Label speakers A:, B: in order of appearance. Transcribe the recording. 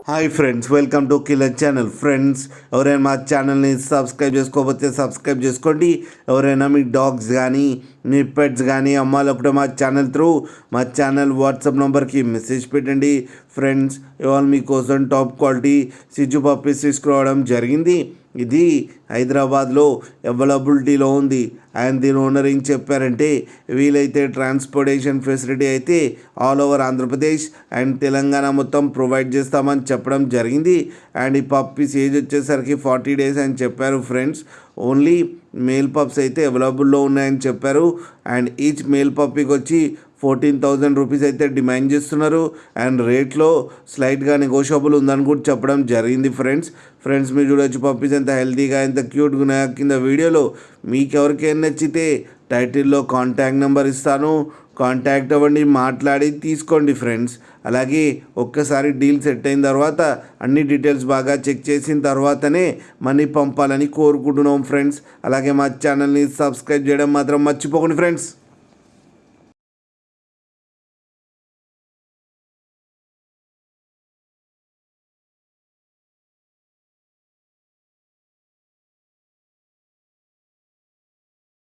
A: Hi friends, welcome to killer channel. Friends, ఎవరైనా మా ఛానల్ని సబ్స్క్రైబ్ చేసుకోకపోతే సబ్స్క్రైబ్ చేసుకోండి. ఎవరైనా మీ డాగ్స్ కానీ మీ పెట్స్ కానీ అమ్మాలప్పుడు మా ఛానల్ వాట్సాప్ నెంబర్కి మెసేజ్ పెట్టండి. ఫ్రెండ్స్, ఇవాళ మీకోసం టాప్ క్వాలిటీ సిజు పప్పీస్ తీసుకురావడం జరిగింది. ఇది హైదరాబాద్లో అవైలబిలిటీలో ఉంది. అండ్ దీని ఓనర్ ఏం చెప్పారంటే, వీలైతే ట్రాన్స్పోర్టేషన్ ఫెసిలిటీ అయితే all over Andhra Pradesh and Telangana మొత్తం ప్రొవైడ్ చేస్తామని చెప్పడం జరిగింది. అండ్ ఈ పప్పీస్ ఏజ్ వచ్చేసరికి 40 days అని చెప్పారు. ఫ్రెండ్స్, ఓన్లీ మేల్ పప్స్ అయితే అవైలబుల్లో ఉన్నాయని చెప్పారు. అండ్ ఈచ్ మేల్ పప్పీకి వచ్చి 14,000 రూపీస్ అయితే డిమాండ్ చేస్తున్నారు. అండ్ రేట్లో స్లైట్గా నెగోషియబుల్ ఉందని కూడా చెప్పడం జరిగింది. ఫ్రెండ్స్ మీరు చూడొచ్చు పప్పీస్ ఎంత హెల్తీగా ఎంత క్యూట్గా ఉన్నాయో. కింద వీడియోలో మీకు ఎవరికైనా నచ్చితే టైటిల్లో కాంటాక్ట్ నెంబర్ ఇస్తాను, కాంటాక్ట్ అవ్వండి, మాట్లాడి తీసుకోండి. ఫ్రెండ్స్, అలాగే ఒక్కసారి డీల్ సెట్ అయిన తర్వాత అన్ని డీటెయిల్స్ బాగా చెక్ చేసిన తర్వాతనే మనీ పంపాలని కోరుకుంటున్నాం. ఫ్రెండ్స్, అలాగే మా ఛానల్ని సబ్స్క్రైబ్ చేయడం మాత్రం మర్చిపోకండి. ఫ్రెండ్స్.